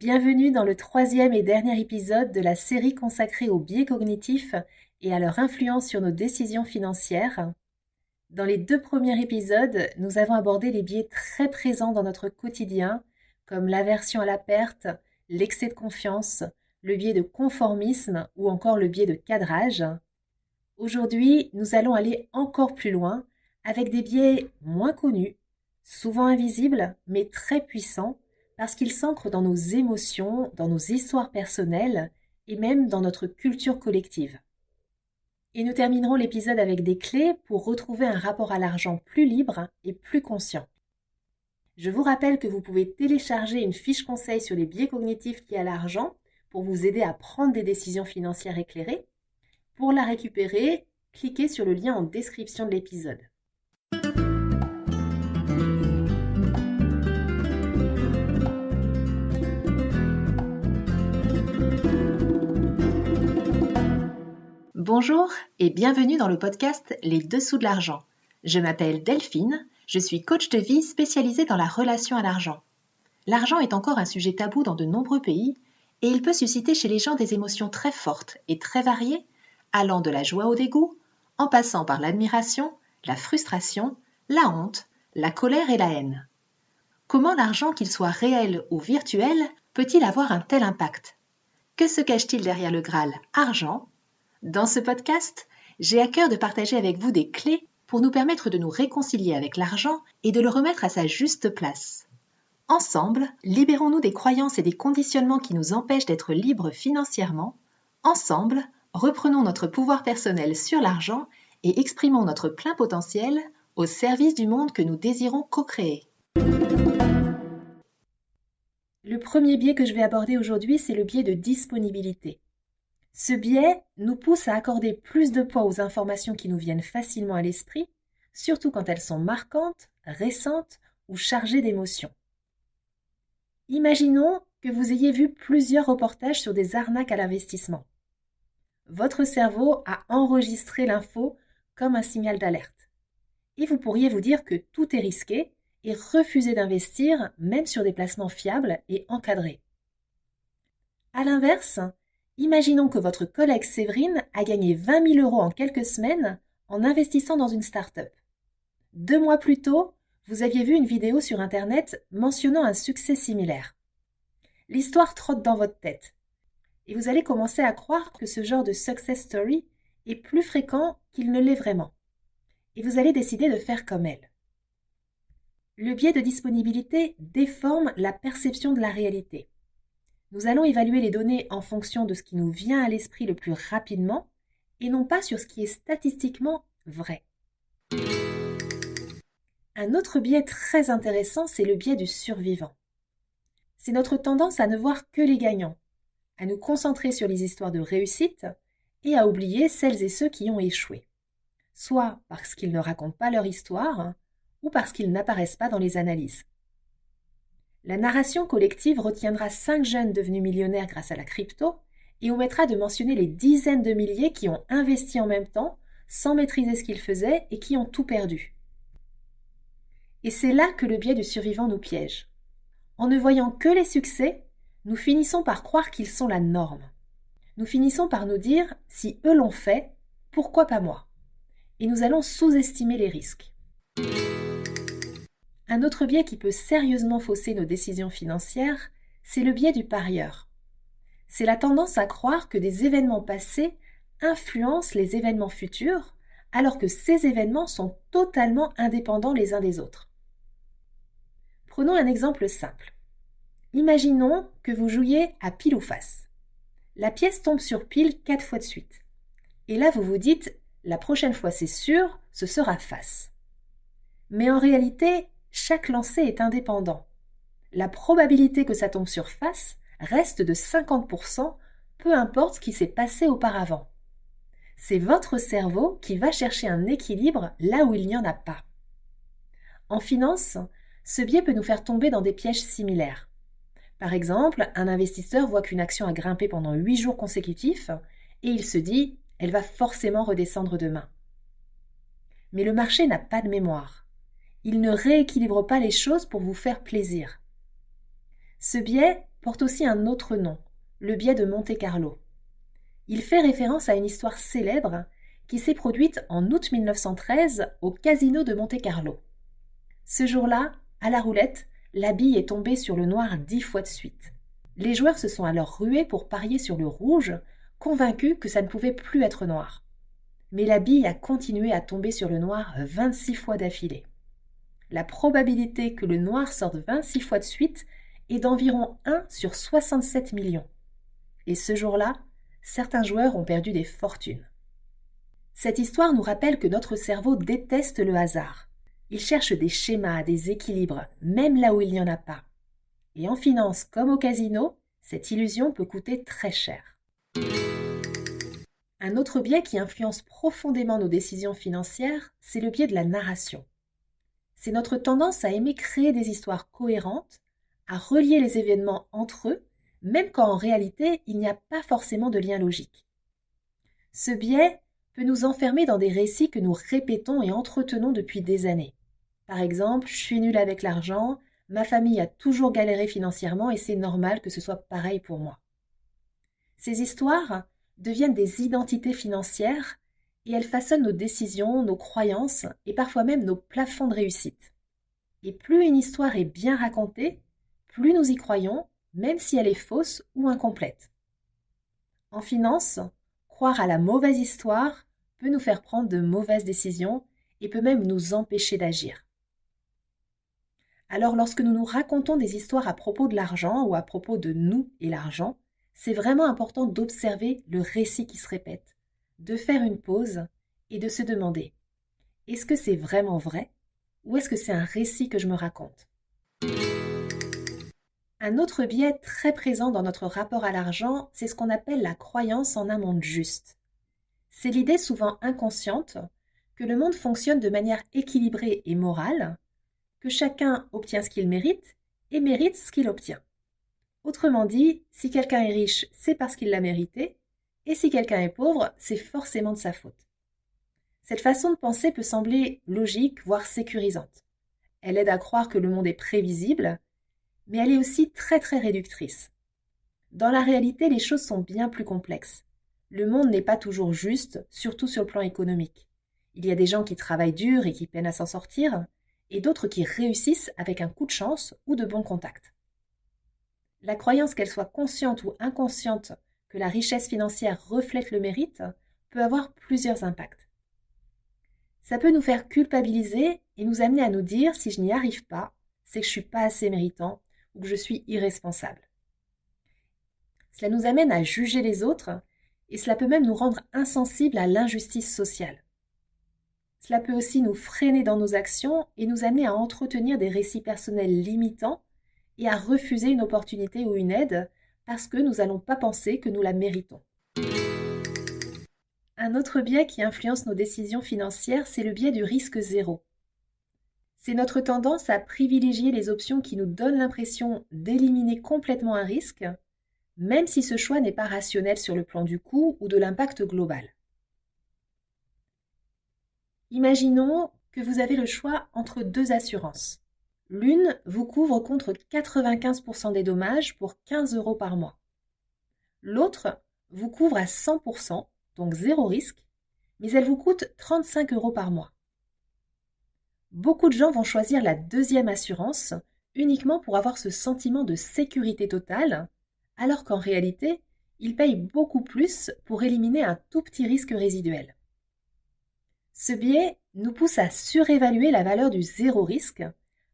Bienvenue dans le troisième et dernier épisode de la série consacrée aux biais cognitifs et à leur influence sur nos décisions financières. Dans les 2 premiers épisodes, nous avons abordé les biais très présents dans notre quotidien, comme l'aversion à la perte, l'excès de confiance, le biais de conformisme ou encore le biais de cadrage. Aujourd'hui, nous allons aller encore plus loin avec des biais moins connus, souvent invisibles, mais très puissants, parce qu'ils s'ancrent dans nos émotions, dans nos histoires personnelles et même dans notre culture collective. Et nous terminerons l'épisode avec des clés pour retrouver un rapport à l'argent plus libre et plus conscient. Je vous rappelle que vous pouvez télécharger une fiche conseil sur les biais cognitifs liés à l'argent pour vous aider à prendre des décisions financières éclairées. Pour la récupérer, cliquez sur le lien en description de l'épisode. Bonjour et bienvenue dans le podcast Les Dessous de l'argent. Je m'appelle Delphine, je suis coach de vie spécialisée dans la relation à l'argent. L'argent est encore un sujet tabou dans de nombreux pays et il peut susciter chez les gens des émotions très fortes et très variées, allant de la joie au dégoût, en passant par l'admiration, la frustration, la honte, la colère et la haine. Comment l'argent, qu'il soit réel ou virtuel, peut-il avoir un tel impact ? Que se cache-t-il derrière le Graal argent ? Dans ce podcast, j'ai à cœur de partager avec vous des clés pour nous permettre de nous réconcilier avec l'argent et de le remettre à sa juste place. Ensemble, libérons-nous des croyances et des conditionnements qui nous empêchent d'être libres financièrement. Ensemble, reprenons notre pouvoir personnel sur l'argent et exprimons notre plein potentiel au service du monde que nous désirons co-créer. Le premier biais que je vais aborder aujourd'hui, c'est le biais de disponibilité. Ce biais nous pousse à accorder plus de poids aux informations qui nous viennent facilement à l'esprit, surtout quand elles sont marquantes, récentes ou chargées d'émotions. Imaginons que vous ayez vu plusieurs reportages sur des arnaques à l'investissement. Votre cerveau a enregistré l'info comme un signal d'alerte. Et vous pourriez vous dire que tout est risqué et refuser d'investir même sur des placements fiables et encadrés. À l'inverse, imaginons que votre collègue Séverine a gagné 20 000 € en quelques semaines en investissant dans une start-up. 2 mois plus tôt, vous aviez vu une vidéo sur Internet mentionnant un succès similaire. L'histoire trotte dans votre tête et vous allez commencer à croire que ce genre de success story est plus fréquent qu'il ne l'est vraiment. Et vous allez décider de faire comme elle. Le biais de disponibilité déforme la perception de la réalité. Nous allons évaluer les données en fonction de ce qui nous vient à l'esprit le plus rapidement et non pas sur ce qui est statistiquement vrai. Un autre biais très intéressant, c'est le biais du survivant. C'est notre tendance à ne voir que les gagnants, à nous concentrer sur les histoires de réussite et à oublier celles et ceux qui ont échoué, soit parce qu'ils ne racontent pas leur histoire ou parce qu'ils n'apparaissent pas dans les analyses. La narration collective retiendra 5 jeunes devenus millionnaires grâce à la crypto et omettra de mentionner les dizaines de milliers qui ont investi en même temps, sans maîtriser ce qu'ils faisaient et qui ont tout perdu. Et c'est là que le biais du survivant nous piège. En ne voyant que les succès, nous finissons par croire qu'ils sont la norme. Nous finissons par nous dire, si eux l'ont fait, pourquoi pas moi ? Et nous allons sous-estimer les risques. Un autre biais qui peut sérieusement fausser nos décisions financières, c'est le biais du parieur. C'est la tendance à croire que des événements passés influencent les événements futurs, alors que ces événements sont totalement indépendants les uns des autres. Prenons un exemple simple. Imaginons que vous jouiez à pile ou face. La pièce tombe sur pile 4 fois de suite. Et là, vous vous dites, la prochaine fois c'est sûr, ce sera face. Mais en réalité, chaque lancer est indépendant. La probabilité que ça tombe sur face reste de 50%, peu importe ce qui s'est passé auparavant. C'est votre cerveau qui va chercher un équilibre là où il n'y en a pas. En finance, ce biais peut nous faire tomber dans des pièges similaires. Par exemple, un investisseur voit qu'une action a grimpé pendant 8 jours consécutifs et il se dit « elle va forcément redescendre demain ». Mais le marché n'a pas de mémoire. Il ne rééquilibre pas les choses pour vous faire plaisir. Ce biais porte aussi un autre nom, le biais de Monte-Carlo. Il fait référence à une histoire célèbre qui s'est produite en août 1913 au casino de Monte-Carlo. Ce jour-là, à la roulette, la bille est tombée sur le noir 10 fois de suite. Les joueurs se sont alors rués pour parier sur le rouge, convaincus que ça ne pouvait plus être noir. Mais la bille a continué à tomber sur le noir 26 fois d'affilée. La probabilité que le noir sorte 26 fois de suite est d'environ 1 sur 67 millions. Et ce jour-là, certains joueurs ont perdu des fortunes. Cette histoire nous rappelle que notre cerveau déteste le hasard. Il cherche des schémas, des équilibres, même là où il n'y en a pas. Et en finance comme au casino, cette illusion peut coûter très cher. Un autre biais qui influence profondément nos décisions financières, c'est le biais de la narration. C'est notre tendance à aimer créer des histoires cohérentes, à relier les événements entre eux, même quand en réalité il n'y a pas forcément de lien logique. Ce biais peut nous enfermer dans des récits que nous répétons et entretenons depuis des années. Par exemple, je suis nulle avec l'argent, ma famille a toujours galéré financièrement et c'est normal que ce soit pareil pour moi. Ces histoires deviennent des identités financières et elles façonnent nos décisions, nos croyances et parfois même nos plafonds de réussite. Et plus une histoire est bien racontée, plus nous y croyons, même si elle est fausse ou incomplète. En finance, croire à la mauvaise histoire peut nous faire prendre de mauvaises décisions et peut même nous empêcher d'agir. Alors lorsque nous nous racontons des histoires à propos de l'argent ou à propos de nous et l'argent, c'est vraiment important d'observer le récit qui se répète, de faire une pause et de se demander « Est-ce que c'est vraiment vrai ou est-ce que c'est un récit que je me raconte ?» Un autre biais très présent dans notre rapport à l'argent, c'est ce qu'on appelle la croyance en un monde juste. C'est l'idée souvent inconsciente que le monde fonctionne de manière équilibrée et morale, que chacun obtient ce qu'il mérite et mérite ce qu'il obtient. Autrement dit, si quelqu'un est riche, c'est parce qu'il l'a mérité, et si quelqu'un est pauvre, c'est forcément de sa faute. Cette façon de penser peut sembler logique, voire sécurisante. Elle aide à croire que le monde est prévisible, mais elle est aussi très très réductrice. Dans la réalité, les choses sont bien plus complexes. Le monde n'est pas toujours juste, surtout sur le plan économique. Il y a des gens qui travaillent dur et qui peinent à s'en sortir, et d'autres qui réussissent avec un coup de chance ou de bons contacts. La croyance qu'elle soit consciente ou inconsciente que la richesse financière reflète le mérite peut avoir plusieurs impacts. Ça peut nous faire culpabiliser et nous amener à nous dire si je n'y arrive pas, c'est que je ne suis pas assez méritant ou que je suis irresponsable. Cela nous amène à juger les autres et cela peut même nous rendre insensibles à l'injustice sociale. Cela peut aussi nous freiner dans nos actions et nous amener à entretenir des récits personnels limitants et à refuser une opportunité ou une aide parce que nous n'allons pas penser que nous la méritons. Un autre biais qui influence nos décisions financières, c'est le biais du risque zéro. C'est notre tendance à privilégier les options qui nous donnent l'impression d'éliminer complètement un risque, même si ce choix n'est pas rationnel sur le plan du coût ou de l'impact global. Imaginons que vous avez le choix entre deux assurances. L'une vous couvre contre 95% des dommages pour 15 € par mois. L'autre vous couvre à 100%, donc zéro risque, mais elle vous coûte 35 € par mois. Beaucoup de gens vont choisir la deuxième assurance uniquement pour avoir ce sentiment de sécurité totale, alors qu'en réalité, ils payent beaucoup plus pour éliminer un tout petit risque résiduel. Ce biais nous pousse à surévaluer la valeur du zéro risque,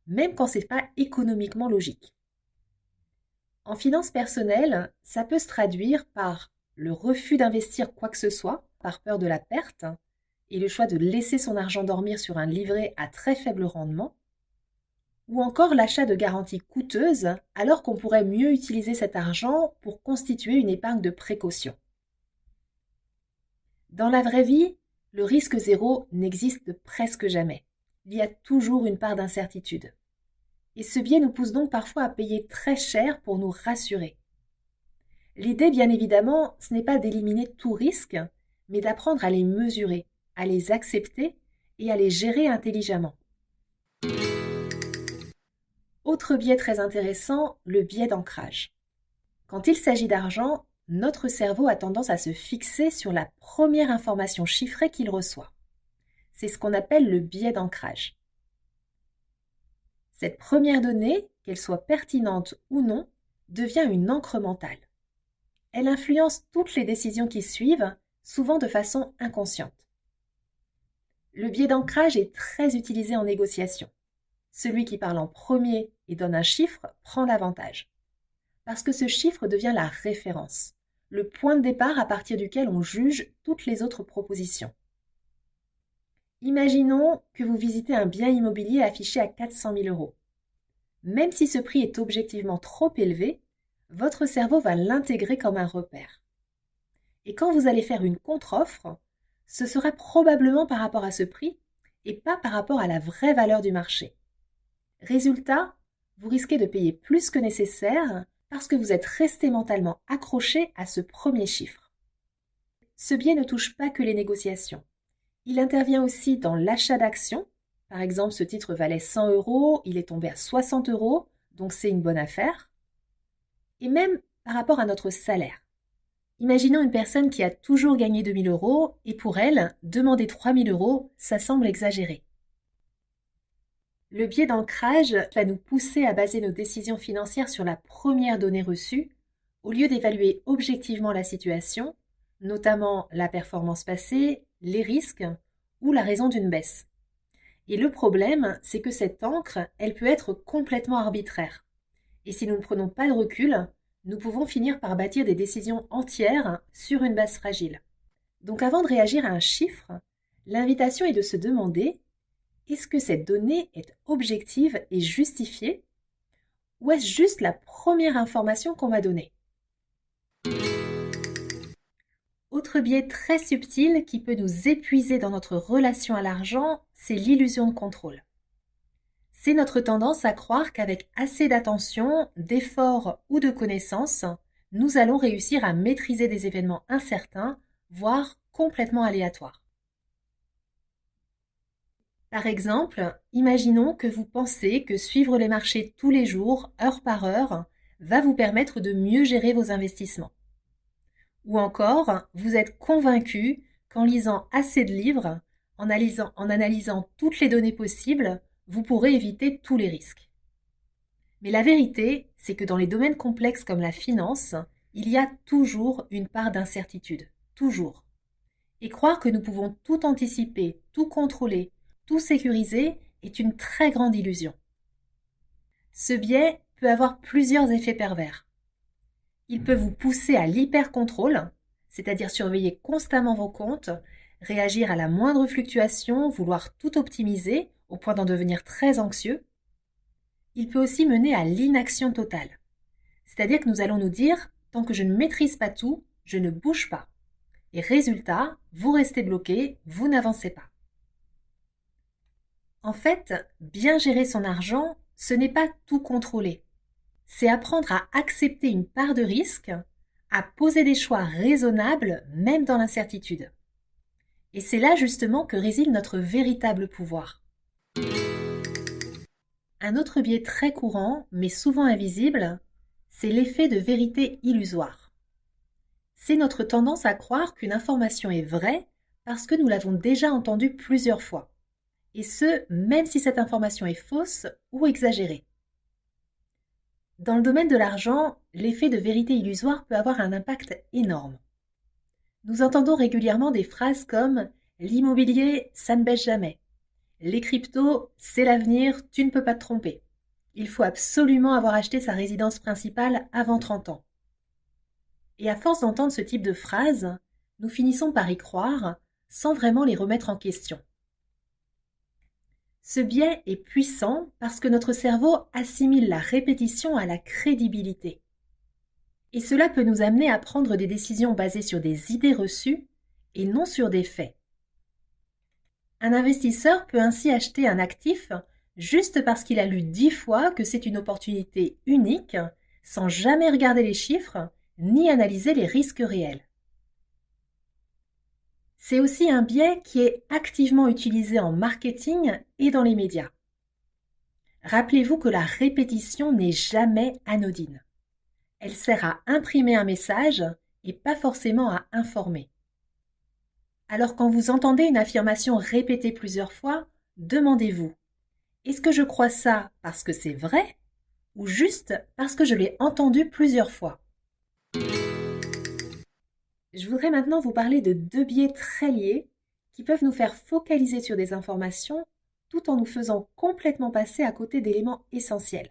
même quand ce n'est pas économiquement logique. En finance personnelle, ça peut se traduire par le refus d'investir quoi que ce soit, par peur de la perte, et le choix de laisser son argent dormir sur un livret à très faible rendement, ou encore l'achat de garanties coûteuses alors qu'on pourrait mieux utiliser cet argent pour constituer une épargne de précaution. Dans la vraie vie, le risque zéro n'existe presque jamais. Il y a toujours une part d'incertitude. Et ce biais nous pousse donc parfois à payer très cher pour nous rassurer. L'idée, bien évidemment, ce n'est pas d'éliminer tout risque, mais d'apprendre à les mesurer, à les accepter et à les gérer intelligemment. Autre biais très intéressant, le biais d'ancrage. Quand il s'agit d'argent, notre cerveau a tendance à se fixer sur la première information chiffrée qu'il reçoit. C'est ce qu'on appelle le biais d'ancrage. Cette première donnée, qu'elle soit pertinente ou non, devient une encre mentale. Elle influence toutes les décisions qui suivent, souvent de façon inconsciente. Le biais d'ancrage est très utilisé en négociation. Celui qui parle en premier et donne un chiffre prend l'avantage. Parce que ce chiffre devient la référence, le point de départ à partir duquel on juge toutes les autres propositions. Imaginons que vous visitez un bien immobilier affiché à 400 000 euros. Même si ce prix est objectivement trop élevé, votre cerveau va l'intégrer comme un repère. Et quand vous allez faire une contre-offre, ce sera probablement par rapport à ce prix et pas par rapport à la vraie valeur du marché. Résultat, vous risquez de payer plus que nécessaire parce que vous êtes resté mentalement accroché à ce premier chiffre. Ce biais ne touche pas que les négociations. Il intervient aussi dans l'achat d'actions. Par exemple, ce titre valait 100 euros, il est tombé à 60 euros, donc c'est une bonne affaire. Et même par rapport à notre salaire. Imaginons une personne qui a toujours gagné 2 000 euros et pour elle, demander 3 000 euros, ça semble exagéré. Le biais d'ancrage va nous pousser à baser nos décisions financières sur la première donnée reçue, au lieu d'évaluer objectivement la situation, notamment la performance passée, les risques ou la raison d'une baisse. Et le problème, c'est que cette encre, elle peut être complètement arbitraire. Et si nous ne prenons pas de recul, nous pouvons finir par bâtir des décisions entières sur une base fragile. Donc avant de réagir à un chiffre, l'invitation est de se demander: est-ce que cette donnée est objective et justifiée, ou est-ce juste la première information qu'on m'a donnée? Autre biais très subtil qui peut nous épuiser dans notre relation à l'argent, c'est l'illusion de contrôle. C'est notre tendance à croire qu'avec assez d'attention, d'efforts ou de connaissances, nous allons réussir à maîtriser des événements incertains, voire complètement aléatoires. Par exemple, imaginons que vous pensez que suivre les marchés tous les jours, heure par heure, va vous permettre de mieux gérer vos investissements. Ou encore, vous êtes convaincu qu'en lisant assez de livres, en analysant toutes les données possibles, vous pourrez éviter tous les risques. Mais la vérité, c'est que dans les domaines complexes comme la finance, il y a toujours une part d'incertitude. Toujours. Et croire que nous pouvons tout anticiper, tout contrôler, tout sécuriser est une très grande illusion. Ce biais peut avoir plusieurs effets pervers. Il peut vous pousser à l'hyper-contrôle, c'est-à-dire surveiller constamment vos comptes, réagir à la moindre fluctuation, vouloir tout optimiser au point d'en devenir très anxieux. Il peut aussi mener à l'inaction totale, c'est-à-dire que nous allons nous dire: tant que je ne maîtrise pas tout, je ne bouge pas. Et résultat, vous restez bloqué, vous n'avancez pas. En fait, bien gérer son argent, ce n'est pas tout contrôler. C'est apprendre à accepter une part de risque, à poser des choix raisonnables même dans l'incertitude. Et c'est là justement que réside notre véritable pouvoir. Un autre biais très courant, mais souvent invisible, c'est l'effet de vérité illusoire. C'est notre tendance à croire qu'une information est vraie parce que nous l'avons déjà entendue plusieurs fois. Et ce, même si cette information est fausse ou exagérée. Dans le domaine de l'argent, l'effet de vérité illusoire peut avoir un impact énorme. Nous entendons régulièrement des phrases comme « l'immobilier, ça ne baisse jamais »,« les cryptos, c'est l'avenir, tu ne peux pas te tromper »,« il faut absolument avoir acheté sa résidence principale avant 30 ans ». Et à force d'entendre ce type de phrases, nous finissons par y croire sans vraiment les remettre en question. Ce biais est puissant parce que notre cerveau assimile la répétition à la crédibilité. Et cela peut nous amener à prendre des décisions basées sur des idées reçues et non sur des faits. Un investisseur peut ainsi acheter un actif juste parce qu'il a lu 10 fois que c'est une opportunité unique, sans jamais regarder les chiffres ni analyser les risques réels. C'est aussi un biais qui est activement utilisé en marketing et dans les médias. Rappelez-vous que la répétition n'est jamais anodine. Elle sert à imprimer un message et pas forcément à informer. Alors quand vous entendez une affirmation répétée plusieurs fois, demandez-vous, est-ce que je crois ça parce que c'est vrai ou juste parce que je l'ai entendu plusieurs fois? Je voudrais maintenant vous parler de deux biais très liés qui peuvent nous faire focaliser sur des informations tout en nous faisant complètement passer à côté d'éléments essentiels.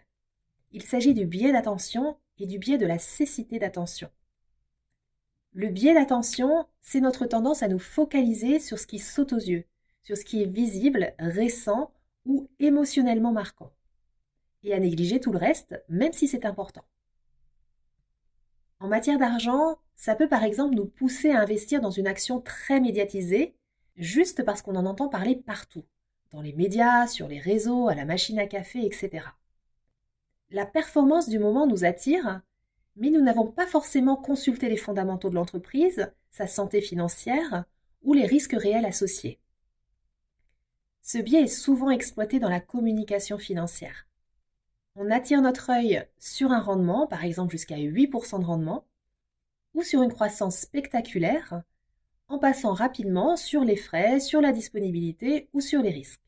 Il s'agit du biais d'attention et du biais de la cécité d'attention. Le biais d'attention, c'est notre tendance à nous focaliser sur ce qui saute aux yeux, sur ce qui est visible, récent ou émotionnellement marquant, et à négliger tout le reste, même si c'est important. En matière d'argent, ça peut par exemple nous pousser à investir dans une action très médiatisée, juste parce qu'on en entend parler partout, dans les médias, sur les réseaux, à la machine à café, etc. La performance du moment nous attire, mais nous n'avons pas forcément consulté les fondamentaux de l'entreprise, sa santé financière ou les risques réels associés. Ce biais est souvent exploité dans la communication financière. On attire notre œil sur un rendement, par exemple jusqu'à 8% de rendement, ou sur une croissance spectaculaire, en passant rapidement sur les frais, sur la disponibilité ou sur les risques.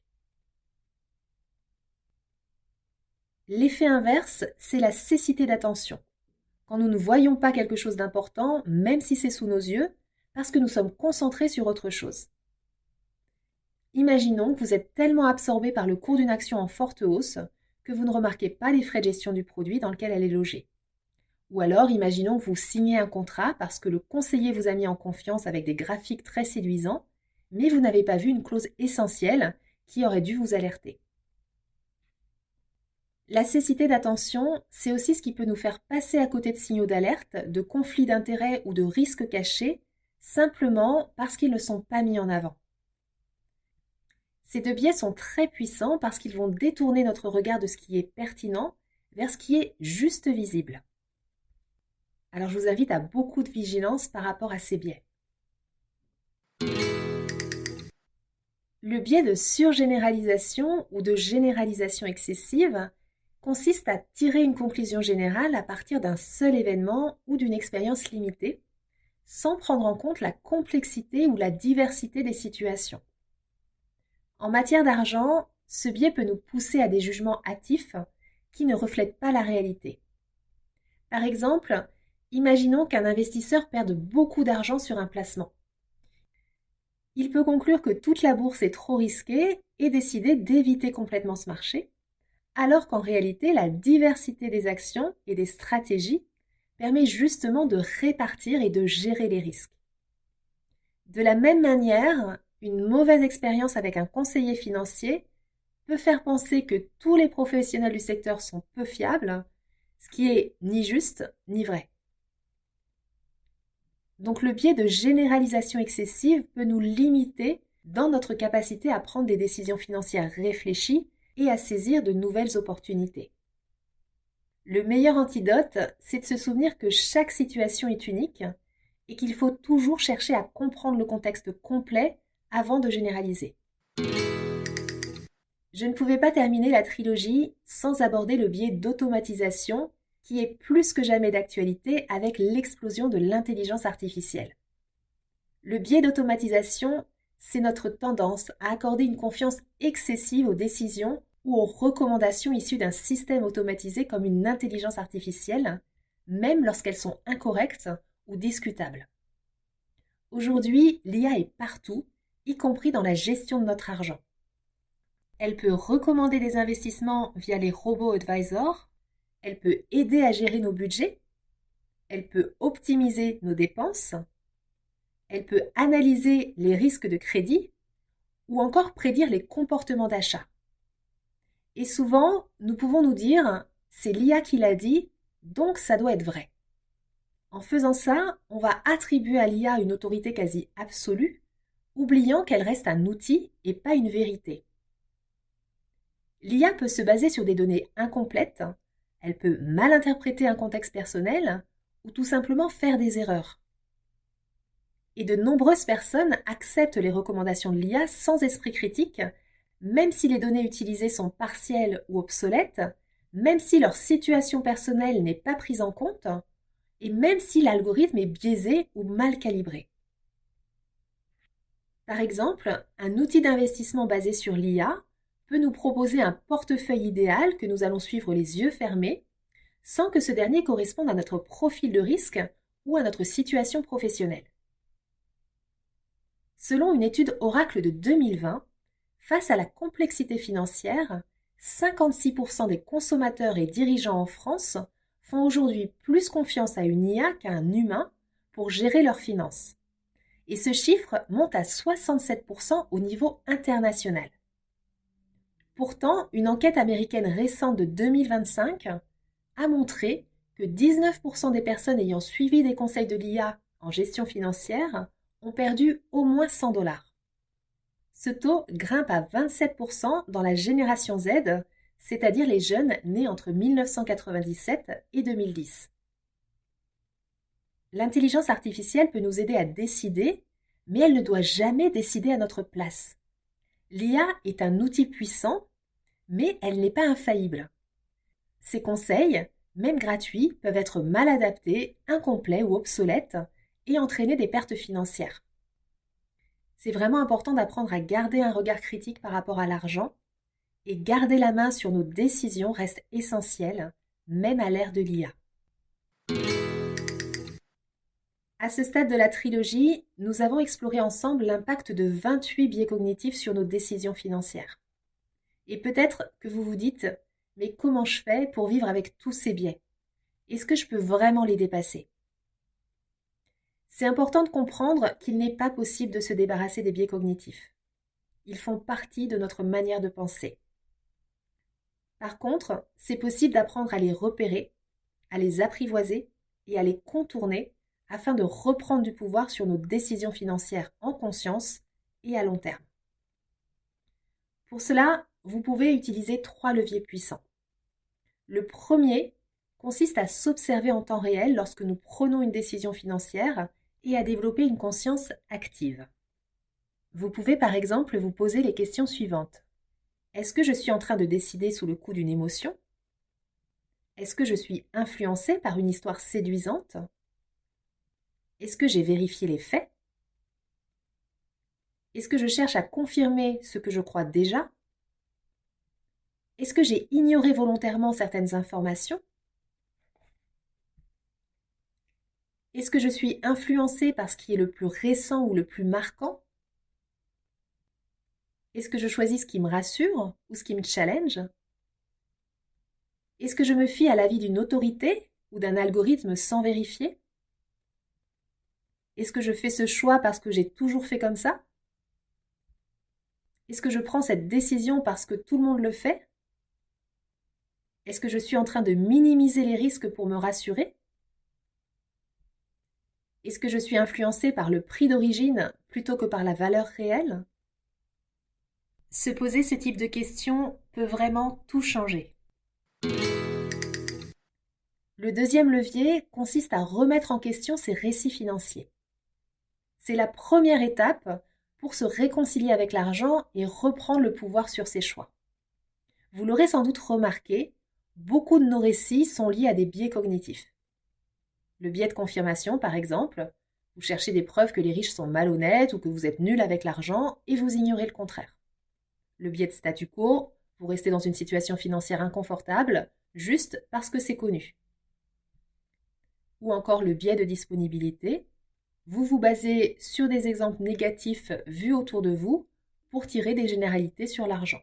L'effet inverse, c'est la cécité d'attention. Quand nous ne voyons pas quelque chose d'important, même si c'est sous nos yeux, parce que nous sommes concentrés sur autre chose. Imaginons que vous êtes tellement absorbé par le cours d'une action en forte hausse que vous ne remarquez pas les frais de gestion du produit dans lequel elle est logée. Ou alors, imaginons que vous signez un contrat parce que le conseiller vous a mis en confiance avec des graphiques très séduisants, mais vous n'avez pas vu une clause essentielle qui aurait dû vous alerter. La cécité d'attention, c'est aussi ce qui peut nous faire passer à côté de signaux d'alerte, de conflits d'intérêts ou de risques cachés, simplement parce qu'ils ne sont pas mis en avant. Ces deux biais sont très puissants parce qu'ils vont détourner notre regard de ce qui est pertinent vers ce qui est juste visible. Alors je vous invite à beaucoup de vigilance par rapport à ces biais. Le biais de surgénéralisation ou de généralisation excessive consiste à tirer une conclusion générale à partir d'un seul événement ou d'une expérience limitée, sans prendre en compte la complexité ou la diversité des situations. En matière d'argent, ce biais peut nous pousser à des jugements hâtifs qui ne reflètent pas la réalité. Par exemple, imaginons qu'un investisseur perde beaucoup d'argent sur un placement. Il peut conclure que toute la bourse est trop risquée et décider d'éviter complètement ce marché, alors qu'en réalité, la diversité des actions et des stratégies permet justement de répartir et de gérer les risques. De la même manière, une mauvaise expérience avec un conseiller financier peut faire penser que tous les professionnels du secteur sont peu fiables, ce qui est ni juste ni vrai. Donc le biais de généralisation excessive peut nous limiter dans notre capacité à prendre des décisions financières réfléchies et à saisir de nouvelles opportunités. Le meilleur antidote, c'est de se souvenir que chaque situation est unique et qu'il faut toujours chercher à comprendre le contexte complet avant de généraliser. Je ne pouvais pas terminer la trilogie sans aborder le biais d'automatisation qui est plus que jamais d'actualité avec l'explosion de l'intelligence artificielle. Le biais d'automatisation, c'est notre tendance à accorder une confiance excessive aux décisions ou aux recommandations issues d'un système automatisé comme une intelligence artificielle, même lorsqu'elles sont incorrectes ou discutables. Aujourd'hui, l'IA est partout, y compris dans la gestion de notre argent. Elle peut recommander des investissements via les robots advisors, elle peut aider à gérer nos budgets, elle peut optimiser nos dépenses, elle peut analyser les risques de crédit ou encore prédire les comportements d'achat. Et souvent, nous pouvons nous dire « c'est l'IA qui l'a dit, donc ça doit être vrai ». En faisant ça, on va attribuer à l'IA une autorité quasi absolue, oubliant qu'elle reste un outil et pas une vérité. L'IA peut se baser sur des données incomplètes, elle peut mal interpréter un contexte personnel ou tout simplement faire des erreurs. Et de nombreuses personnes acceptent les recommandations de l'IA sans esprit critique, même si les données utilisées sont partielles ou obsolètes, même si leur situation personnelle n'est pas prise en compte et même si l'algorithme est biaisé ou mal calibré. Par exemple, un outil d'investissement basé sur l'IA peut nous proposer un portefeuille idéal que nous allons suivre les yeux fermés, sans que ce dernier corresponde à notre profil de risque ou à notre situation professionnelle. Selon une étude Oracle de 2020, face à la complexité financière, 56% des consommateurs et dirigeants en France font aujourd'hui plus confiance à une IA qu'à un humain pour gérer leurs finances. Et ce chiffre monte à 67% au niveau international. Pourtant, une enquête américaine récente de 2025 a montré que 19% des personnes ayant suivi des conseils de l'IA en gestion financière ont perdu au moins 100 $. Ce taux grimpe à 27% dans la génération Z, c'est-à-dire les jeunes nés entre 1997 et 2010. L'intelligence artificielle peut nous aider à décider, mais elle ne doit jamais décider à notre place. L'IA est un outil puissant, mais elle n'est pas infaillible. Ses conseils, même gratuits, peuvent être mal adaptés, incomplets ou obsolètes et entraîner des pertes financières. C'est vraiment important d'apprendre à garder un regard critique par rapport à l'argent et garder la main sur nos décisions reste essentiel, même à l'ère de l'IA. À ce stade de la trilogie, nous avons exploré ensemble l'impact de 28 biais cognitifs sur nos décisions financières. Et peut-être que vous vous dites, mais comment je fais pour vivre avec tous ces biais? Est-ce que je peux vraiment les dépasser? C'est important de comprendre qu'il n'est pas possible de se débarrasser des biais cognitifs. Ils font partie de notre manière de penser. Par contre, c'est possible d'apprendre à les repérer, à les apprivoiser et à les contourner afin de reprendre du pouvoir sur nos décisions financières en conscience et à long terme. Pour cela, vous pouvez utiliser 3 leviers puissants. Le premier consiste à s'observer en temps réel lorsque nous prenons une décision financière et à développer une conscience active. Vous pouvez par exemple vous poser les questions suivantes. Est-ce que je suis en train de décider sous le coup d'une émotion? Est-ce que je suis influencée par une histoire séduisante? Est-ce que j'ai vérifié les faits? Est-ce que je cherche à confirmer ce que je crois déjà? Est-ce que j'ai ignoré volontairement certaines informations? Est-ce que je suis influencée par ce qui est le plus récent ou le plus marquant? Est-ce que je choisis ce qui me rassure ou ce qui me challenge? Est-ce que je me fie à l'avis d'une autorité ou d'un algorithme sans vérifier? Est-ce que je fais ce choix parce que j'ai toujours fait comme ça? Est-ce que je prends cette décision parce que tout le monde le fait? Est-ce que je suis en train de minimiser les risques pour me rassurer? Est-ce que je suis influencée par le prix d'origine plutôt que par la valeur réelle? Se poser ce type de questions peut vraiment tout changer. Le deuxième levier consiste à remettre en question ses récits financiers. C'est la première étape pour se réconcilier avec l'argent et reprendre le pouvoir sur ses choix. Vous l'aurez sans doute remarqué, beaucoup de nos récits sont liés à des biais cognitifs. Le biais de confirmation, par exemple, vous cherchez des preuves que les riches sont malhonnêtes ou que vous êtes nul avec l'argent et vous ignorez le contraire. Le biais de statu quo, vous restez dans une situation financière inconfortable juste parce que c'est connu. Ou encore le biais de disponibilité, vous vous basez sur des exemples négatifs vus autour de vous pour tirer des généralités sur l'argent.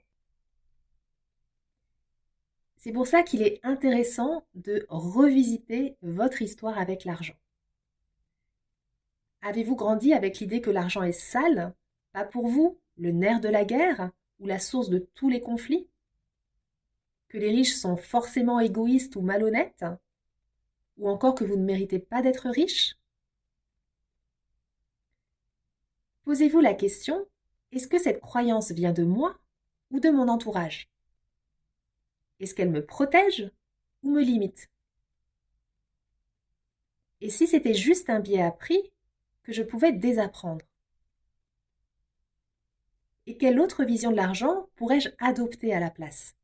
C'est pour ça qu'il est intéressant de revisiter votre histoire avec l'argent. Avez-vous grandi avec l'idée que l'argent est sale, pas pour vous, le nerf de la guerre ou la source de tous les conflits? Que les riches sont forcément égoïstes ou malhonnêtes? Ou encore que vous ne méritez pas d'être riche? Posez-vous la question, est-ce que cette croyance vient de moi ou de mon entourage? Est-ce qu'elle me protège ou me limite? Et si c'était juste un biais appris que je pouvais désapprendre? Et quelle autre vision de l'argent pourrais-je adopter à la place?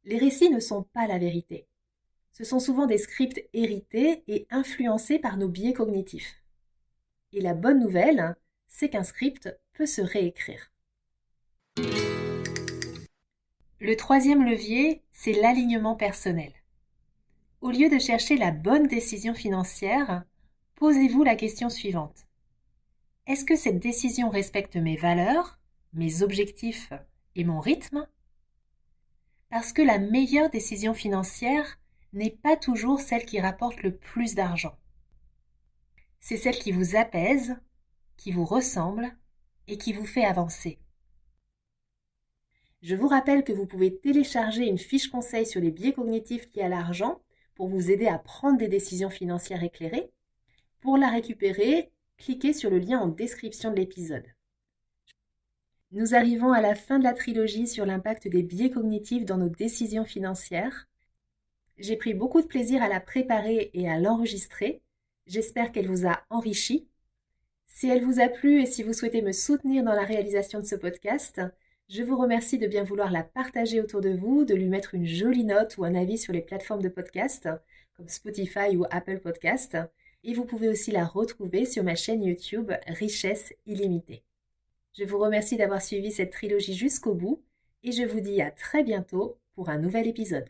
Les récits ne sont pas la vérité. Ce sont souvent des scripts hérités et influencés par nos biais cognitifs. Et la bonne nouvelle, c'est qu'un script peut se réécrire. Le troisième levier, c'est l'alignement personnel. Au lieu de chercher la bonne décision financière, posez-vous la question suivante. Est-ce que cette décision respecte mes valeurs, mes objectifs et mon rythme ? Parce que la meilleure décision financière n'est pas toujours celle qui rapporte le plus d'argent. C'est celle qui vous apaise, qui vous ressemble et qui vous fait avancer. Je vous rappelle que vous pouvez télécharger une fiche conseil sur les biais cognitifs liés à l'argent pour vous aider à prendre des décisions financières éclairées. Pour la récupérer, cliquez sur le lien en description de l'épisode. Nous arrivons à la fin de la trilogie sur l'impact des biais cognitifs dans nos décisions financières. J'ai pris beaucoup de plaisir à la préparer et à l'enregistrer. J'espère qu'elle vous a enrichi. Si elle vous a plu et si vous souhaitez me soutenir dans la réalisation de ce podcast, je vous remercie de bien vouloir la partager autour de vous, de lui mettre une jolie note ou un avis sur les plateformes de podcast, comme Spotify ou Apple Podcast. Et vous pouvez aussi la retrouver sur ma chaîne YouTube Richesse Illimitée. Je vous remercie d'avoir suivi cette trilogie jusqu'au bout et je vous dis à très bientôt pour un nouvel épisode.